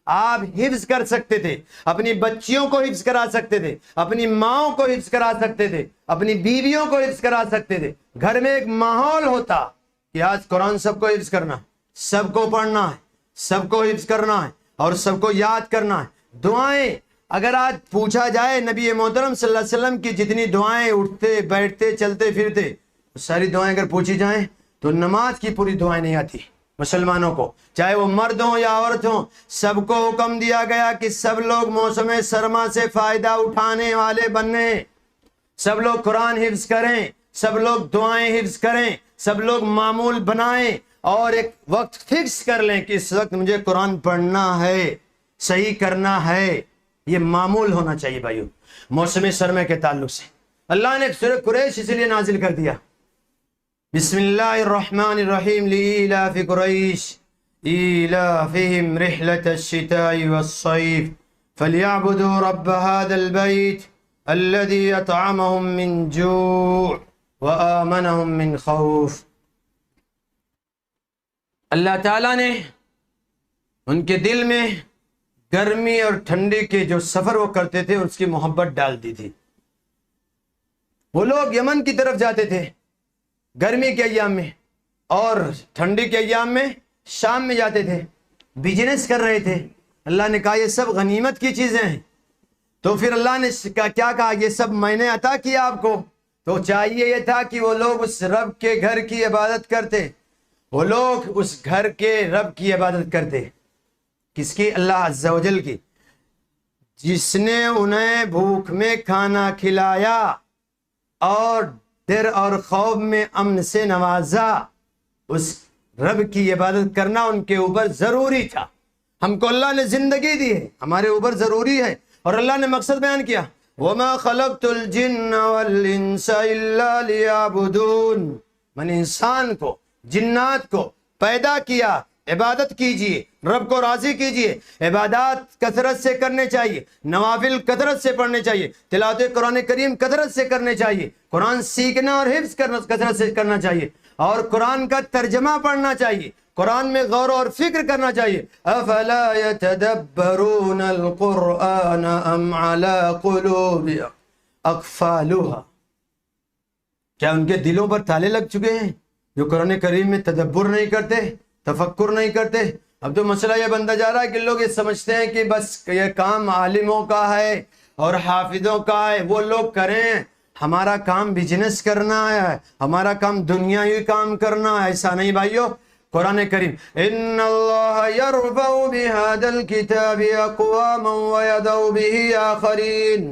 آپ حفظ کر سکتے تھے, اپنی بچیوں کو حفظ کرا سکتے تھے, اپنی ماؤں کو حفظ کرا سکتے تھے, اپنی بیویوں کو حفظ کرا سکتے تھے. گھر میں ایک ماحول ہوتا کہ آج قرآن سب کو حفظ کرنا ہے, سب کو پڑھنا ہے, سب کو حفظ کرنا ہے اور سب کو یاد کرنا ہے. دعائیں اگر آج پوچھا جائے نبی محترم صلی اللہ علیہ وسلم کی جتنی دعائیں, اٹھتے بیٹھتے چلتے پھرتے, ساری دعائیں اگر پوچھی جائیں تو نماز کی پوری دعائیں نہیں آتی. مسلمانوں کو چاہے وہ مرد ہوں یا عورت ہوں, سب کو حکم دیا گیا کہ سب لوگ موسم سرما سے فائدہ اٹھانے والے بننے, سب لوگ قرآن حفظ کریں, سب لوگ دعائیں حفظ کریں, سب لوگ معمول بنائیں اور ایک وقت فکس کر لیں کہ اس وقت مجھے قرآن پڑھنا ہے, صحیح کرنا ہے. یہ معمول ہونا چاہیے بھائیو. موسم سرما کے تعلق سے اللہ نے سورہ قریش اس لیے نازل کر دیا, بسم اللہ الرحمن الرحیم, لإیلاف قریش ایلافہم رحلۃ الشتاء والصیف فلیعبدوا رب هذا البیت الذی اطعمہم من جوع وآمنہم من خوف. اللہ تعالیٰ نے ان کے دل میں گرمی اور ٹھنڈی کے جو سفر وہ کرتے تھے اس کی محبت ڈال دی تھی. وہ لوگ یمن کی طرف جاتے تھے گرمی کے ایام میں, اور ٹھنڈی کے ایام میں شام میں جاتے تھے, بزنس کر رہے تھے. اللہ نے کہا یہ سب غنیمت کی چیزیں ہیں. تو پھر اللہ نے کیا کہا, یہ سب میں نے عطا کیا آپ کو. تو چاہیے یہ تھا کہ وہ لوگ اس رب کے گھر کی عبادت کرتے, وہ لوگ اس گھر کے رب کی عبادت کرتے. کس کی؟ اللہ عز و جل کی, جس نے انہیں بھوک میں کھانا کھلایا اور ڈر اور خوف میں امن سے نوازا. اس رب کی عبادت کرنا ان کے اوپر ضروری تھا. ہم کو اللہ نے زندگی دی ہے، ہمارے اوپر ضروری ہے، اور اللہ نے مقصد بیان کیا وَمَا خَلَقْتُ الْجِنَّ وَالْإِنسَ إِلَّا لِيَعْبُدُونَ. میں نے انسان کو جنات کو پیدا کیا، عبادت کیجئے، رب کو راضی کیجئے. عبادات کثرت سے کرنے چاہیے، نوافل کثرت سے پڑھنے چاہیے، تلاوت قرآن کریم کثرت سے کرنے چاہیے، قرآن سیکھنا اور حفظ کرنا کثرت سے کرنا چاہیے، اور قرآن کا ترجمہ پڑھنا چاہیے، قرآن میں غور اور فکر کرنا چاہیے. افلا يتدبرون القرآن ام على قلوب اقفالها. کیا ان کے دلوں پر تالے لگ چکے ہیں جو قرآن کریم میں تدبر نہیں کرتے، تفکر نہیں کرتے؟ اب تو مسئلہ یہ بنتا جا رہا ہے کہ لوگ یہ سمجھتے ہیں کہ بس یہ کام عالموں کا ہے اور حافظوں کا ہے، وہ لوگ کریں، ہمارا کام بزنس کرنا ہے، ہمارا کام دنیاوی کام کرنا ہے. ایسا نہیں بھائیو. قرآن کریم ان اللہ یرفع بہذا الکتاب اقواما ویضع بہ آخرین.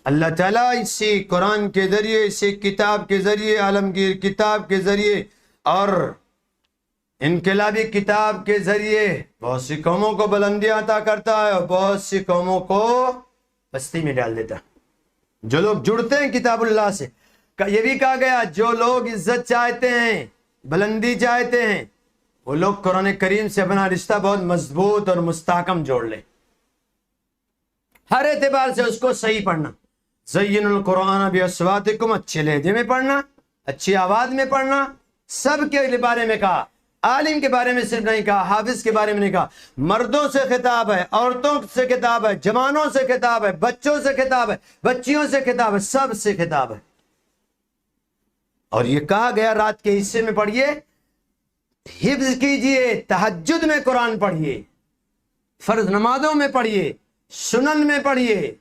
اللہ تعالیٰ اسی قرآن کے ذریعے، اسی کتاب کے ذریعے، عالمگیر کتاب کے ذریعے اور انقلابی کتاب کے ذریعے بہت سی قوموں کو بلندی عطا کرتا ہے اور بہت سی قوموں کو پستی میں ڈال دیتا ہے. جو لوگ جڑتے ہیں کتاب اللہ سے، یہ بھی کہا گیا جو لوگ عزت چاہتے ہیں، بلندی چاہتے ہیں، وہ لوگ قرآن کریم سے اپنا رشتہ بہت مضبوط اور مستحکم جوڑ لیں، ہر اعتبار سے اس کو صحیح پڑھنا. زین القرآن باصواتکم، اچھے لہجے میں پڑھنا، اچھی آواز میں پڑھنا. سب کے بارے میں کہا، عالم کے بارے میں صرف نہیں کہا، حافظ کے بارے میں نہیں کہا. مردوں سے خطاب ہے، عورتوں سے خطاب ہے، جوانوں سے خطاب ہے، بچوں سے خطاب ہے، بچیوں سے خطاب ہے، سب سے خطاب ہے. اور یہ کہا گیا رات کے حصے میں پڑھیے، حفظ کیجئے، تہجد میں قرآن پڑھیے، فرض نمازوں میں پڑھیے، سنن میں پڑھیے،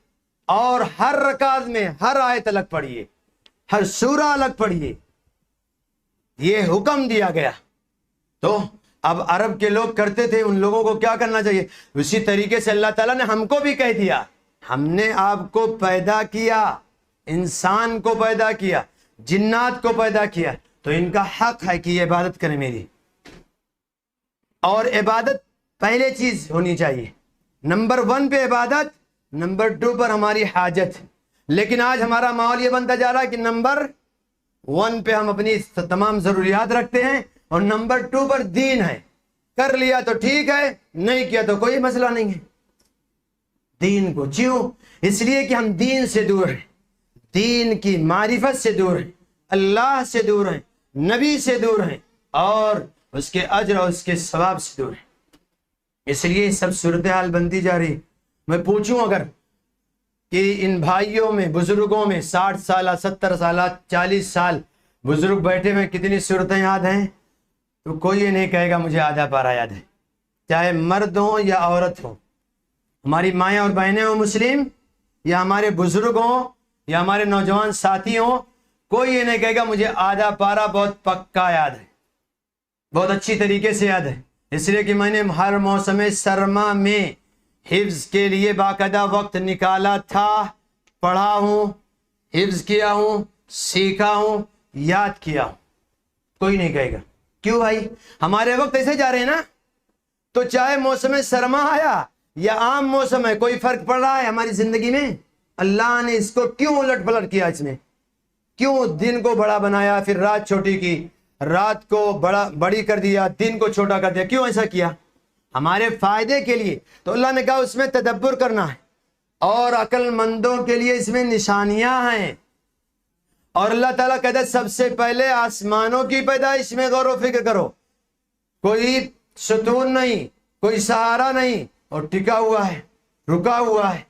اور ہر رکعت میں ہر آیت الگ پڑھیے، ہر سورہ الگ پڑھیے. یہ حکم دیا گیا. تو اب عرب کے لوگ کرتے تھے، ان لوگوں کو کیا کرنا چاہیے؟ اسی طریقے سے اللہ تعالیٰ نے ہم کو بھی کہہ دیا، ہم نے آپ کو پیدا کیا، انسان کو پیدا کیا، جنات کو پیدا کیا، تو ان کا حق ہے کہ یہ عبادت کریں میری. اور عبادت پہلے چیز ہونی چاہیے، نمبر 1 پہ عبادت، نمبر 2 پر ہماری حاجت. لیکن آج ہمارا ماحول یہ بنتا جا رہا ہے کہ نمبر 1 پہ ہم اپنی تمام ضروریات رکھتے ہیں، اور نمبر 2 پر دین ہے. کر لیا تو ٹھیک ہے، نہیں کیا تو کوئی مسئلہ نہیں ہے. دین کو کیوں؟ اس لیے کہ ہم دین سے دور ہیں، دین کی معرفت سے دور ہیں، اللہ سے دور ہیں، نبی سے دور ہیں، اور اس کے اجر اور اس کے ثواب سے دور ہیں. اس لیے سب صورتحال بنتی جا رہی. میں پوچھوں اگر کہ ان بھائیوں میں، بزرگوں میں 60 سالہ، 70 سالہ، 40 سال بزرگ بیٹھے ہوئے کتنی صورتیں یاد ہیں؟ تو کوئی یہ نہیں کہے گا مجھے آدھا پارہ یاد ہے. چاہے مرد ہوں یا عورت ہوں، ہماری مائیں اور بہنیں ہوں مسلم، یا ہمارے بزرگ ہوں یا ہمارے نوجوان ساتھی ہوں، کوئی یہ نہیں کہے گا مجھے آدھا پارہ بہت پکا یاد ہے، بہت اچھی طریقے سے یاد ہے. اس لیے کہ میں نے ہر موسم سرما میں حفظ کے لیے باقاعدہ وقت نکالا تھا، پڑھا ہوں، حفظ کیا ہوں، سیکھا ہوں، یاد کیا ہوں. کوئی نہیں کہے گا. کیوں بھائی؟ ہمارے وقت ایسے جا رہے ہیں نا. تو چاہے موسم سرما آیا یا عام موسم ہے، کوئی فرق پڑ رہا ہے ہماری زندگی میں؟ اللہ نے اس کو کیوں الٹ پلٹ کیا؟ اس میں کیوں دن کو بڑا بنایا، پھر رات چھوٹی کی، رات کو بڑی کر دیا، دن کو چھوٹا کر دیا؟ کیوں ایسا کیا؟ ہمارے فائدے کے لیے. تو اللہ نے کہا اس میں تدبر کرنا ہے، اور عقل مندوں کے لیے اس میں نشانیاں ہیں. اور اللہ تعالیٰ کہتا ہے سب سے پہلے آسمانوں کی پیدائش میں غور و فکر کرو. کوئی ستون نہیں، کوئی سہارا نہیں، اور ٹکا ہوا ہے، رکا ہوا ہے.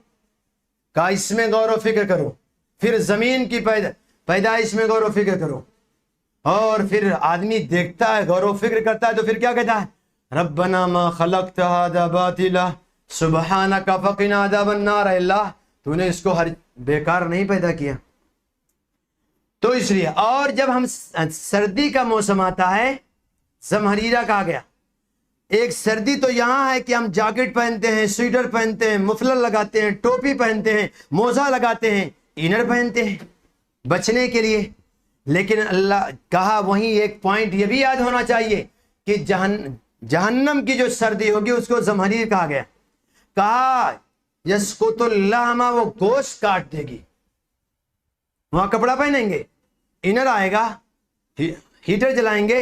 کہا اس میں غور و فکر کرو. پھر زمین کی پیدائش میں غور و فکر کرو. اور پھر آدمی دیکھتا ہے، غور و فکر کرتا ہے، تو پھر کیا کہتا ہے؟ ربنا ما خلقت هذا باطلا سبحانك فقنا عذاب النار. اللہ تو نے اس کو بیکار نہیں پیدا کیا. تو اس لیے، اور جب ہم سردی کا موسم آتا ہے، زمہریرہ کہا گیا. ایک سردی تو یہاں ہے کہ ہم جاکٹ پہنتے ہیں، سویٹر پہنتے ہیں، مفلر لگاتے ہیں، ٹوپی پہنتے ہیں، موزہ لگاتے ہیں، انر پہنتے ہیں. بچنے کے لیے. لیکن اللہ کہا وہیں ایک پوائنٹ یہ بھی یاد ہونا چاہیے کہ جہنم کی جو سردی ہوگی اس کو زمہریر کہا گیا. کہا یسقط اللحم، وہ گوشت کاٹ دے گی. وہاں کپڑا پہنیں گے، انر آئے گا، ہیٹر جلائیں گے،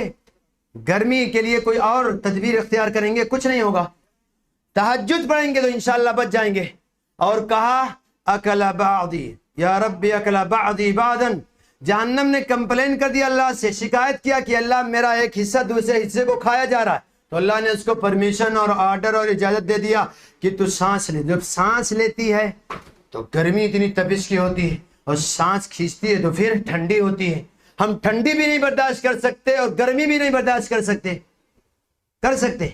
گرمی کے لیے کوئی اور تدبیر اختیار کریں گے، کچھ نہیں ہوگا. تہجد پڑھیں گے تو انشاءاللہ بچ جائیں گے. اور کہا اکل بعضی یا رب اکل بعضی بعضا، جہنم نے کمپلین کر دیا اللہ سے، شکایت کیا کہ اللہ میرا ایک حصہ دوسرے حصے کو کھایا جا رہا ہے. تو اللہ نے اس کو پرمیشن اور آرڈر اور اجازت دے دیا کہ تو سانس لے. جب سانس لیتی ہے تو گرمی اتنی تپش کی ہوتی ہے، اور سانس کھینچتی ہے تو پھر ٹھنڈی ہوتی ہے. ہم ٹھنڈی بھی نہیں برداشت کر سکتے اور گرمی بھی نہیں برداشت کر سکتے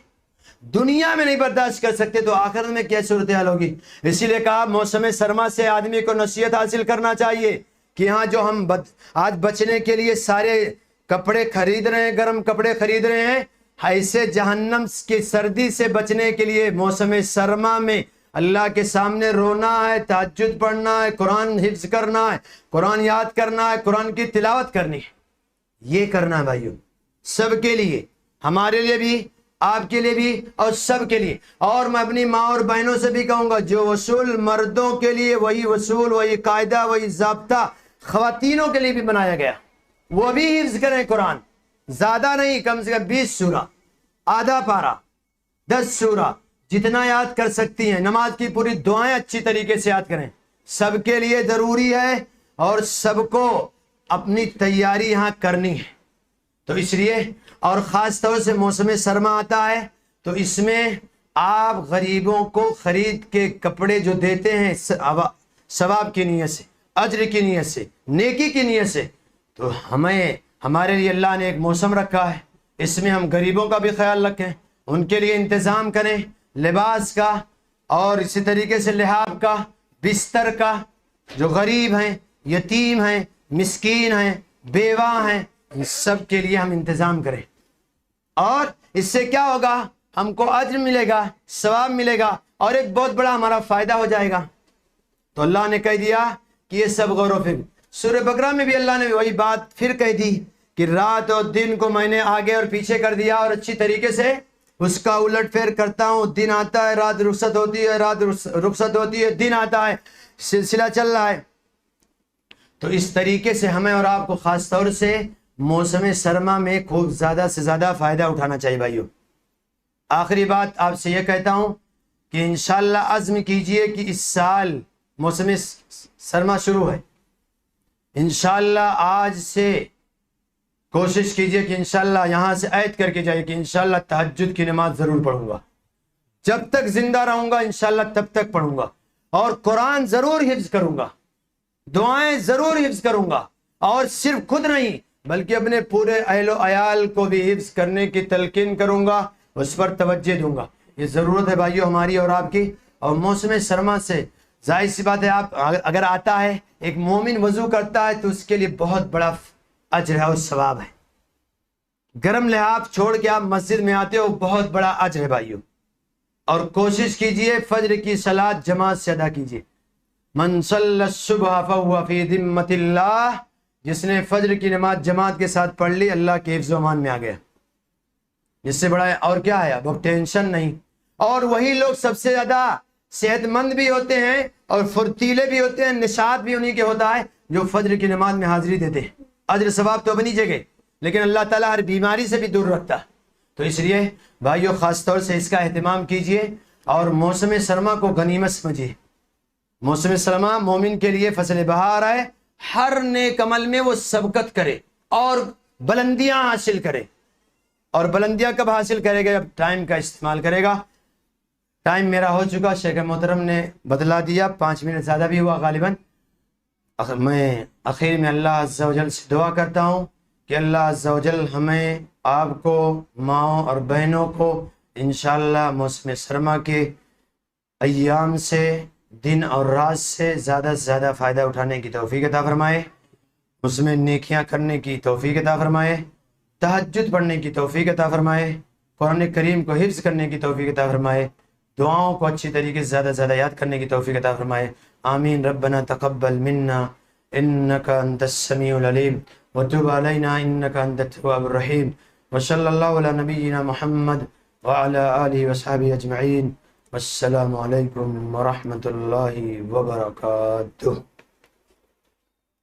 دنیا میں نہیں برداشت کر سکتے، تو آخرت میں کیا صورتحال ہوگی. اسی لیے کہا موسم سرما سے آدمی کو نصیحت حاصل کرنا چاہیے کہ ہاں جو ہم آج بچنے کے لیے سارے کپڑے خرید رہے ہیں، گرم کپڑے خرید رہے ہیں، ایسے جہنم کی سردی سے بچنے کے لیے موسم سرما میں اللہ کے سامنے رونا ہے، تہجد پڑھنا ہے، قرآن حفظ کرنا ہے، قرآن یاد کرنا ہے، قرآن کی تلاوت کرنی ہے. یہ کرنا ہے بھائیو، سب کے لیے، ہمارے لیے بھی، آپ کے لیے بھی، اور سب کے لیے. اور میں اپنی ماں اور بہنوں سے بھی کہوں گا، جو اصول مردوں کے لیے وہی اصول، وہی قاعدہ، وہی ضابطہ خواتینوں کے لیے بھی بنایا گیا. وہ بھی حفظ کریں قرآن، زیادہ نہیں، کم سے کم 20 سورہ، آدھا پارہ، 10 سورہ، جتنا یاد کر سکتی ہیں. نماز کی پوری دعائیں اچھی طریقے سے یاد کریں، سب کے لیے ضروری ہے اور سب کو اپنی تیاری یہاں کرنی ہے. تو اس لیے، اور خاص طور سے موسم سرما آتا ہے تو اس میں آپ غریبوں کو خرید کے کپڑے جو دیتے ہیں ثواب کی نیت سے، اجر کی نیت سے، نیکی کی نیت سے، تو ہمارے لیے اللہ نے ایک موسم رکھا ہے، اس میں ہم غریبوں کا بھی خیال رکھیں، ان کے لیے انتظام کریں، لباس کا اور اسی طریقے سے لحاف کا، بستر کا. جو غریب ہیں، یتیم ہیں، مسکین ہیں، بیوہ ہیں، ان سب کے لیے ہم انتظام کریں. اور اس سے کیا ہوگا؟ ہم کو اجر ملے گا، ثواب ملے گا، اور ایک بہت بڑا ہمارا فائدہ ہو جائے گا. تو اللہ نے کہہ دیا کہ یہ سب غور و فکر. سورہ بقرہ میں بھی اللہ نے وہی بات پھر کہہ دی کہ رات اور دن کو میں نے آگے اور پیچھے کر دیا اور اچھی طریقے سے اس کا الٹ پھیر کرتا ہوں. دن آتا ہے، رات رخصت ہوتی ہے، رات رخصت ہوتی ہے، دن آتا ہے، سلسلہ چل رہا ہے. تو اس طریقے سے ہمیں اور آپ کو خاص طور سے موسم سرما میں خوب زیادہ سے زیادہ فائدہ اٹھانا چاہیے بھائیو. آخری بات آپ سے یہ کہتا ہوں کہ انشاءاللہ عزم کیجئے کہ اس سال موسم سرما شروع ہے، انشاءاللہ آج سے کوشش کیجئے کہ انشاءاللہ یہاں سے عہد کر کے جائے کہ انشاءاللہ تہجد کی نماز ضرور پڑھوں گا، جب تک زندہ رہوں گا انشاءاللہ تب تک پڑھوں گا، اور قرآن ضرور حفظ کروں گا، دعائیں ضرور حفظ کروں گا، اور صرف خود نہیں بلکہ اپنے پورے اہل و عیال کو بھی حفظ کرنے کی تلقین کروں گا، اس پر توجہ دوں گا. یہ ضرورت ہے بھائیو ہماری اور آپ کی. اور موسم سرما سے ظاہر سی بات ہے، آپ اگر آتا ہے ایک مومن وضو کرتا ہے تو اس کے لیے بہت بڑا اجر ہے اور ثواب ہے. گرم لحاف چھوڑ کے آپ مسجد میں آتے ہو، بہت بڑا اجر ہے بھائیو. اور کوشش کیجئے فجر کی صلاۃ جماعت سے ادا کیجئے. من صلی الصبح فهو فی ذمۃ اللہ، جس نے فجر کی نماز جماعت کے ساتھ پڑھ لی اللہ کے حفظ و امان میں آ گیا. اس سے بڑا اور کیا ہے؟ اب ٹینشن نہیں. اور وہی لوگ سب سے زیادہ صحت مند بھی ہوتے ہیں اور فرتیلے بھی ہوتے ہیں، نشاط بھی انہی کے ہوتا ہے جو فجر کی نماز میں حاضری دیتے ہیں. اجر ثواب تو اپنی جگہ، لیکن اللہ تعالیٰ ہر بیماری سے بھی دور رکھتا. تو اس لیے بھائیو خاص طور سے اس کا اہتمام کیجئے اور موسم سرما کو غنیمت سمجھیے. موسم سرما مومن کے لیے فصل بہار ہے. ہر نیک عمل میں وہ سبقت کرے اور بلندیاں حاصل کرے. اور بلندیاں کب حاصل کرے گا؟ جب ٹائم کا استعمال کرے گا. ٹائم میرا ہو چکا، شیخ محترم نے بدلا دیا، 5 منٹ زیادہ بھی ہوا غالباً. میں آخر میں اللہ عز و جل سے دعا کرتا ہوں کہ اللہ عز و جل ہمیں، آپ کو، ماؤں اور بہنوں کو انشاءاللہ موسم سرما کے ایام سے، دن اور رات سے زیادہ فائدہ اٹھانے کی توفیق عطا فرمائے، اس میں نیکیاں کرنے کی توفیق عطا فرمائے، تہجد پڑھنے کی توفیق عطا فرمائے، قرآن کریم کو حفظ کرنے کی توفیق عطا فرمائے، دعاؤں کو اچھی طریقے سے زیادہ یاد کرنے کی توفیق عطا فرمائے. آمین. ربنا تقبل منا إنك أنت السميع العليم وتب علينا إنك أنت التواب الرحيم وصلى الله على نبينا محمد وعلى آله وصحبه أجمعين والسلام عليكم ورحمة الله وبركاته.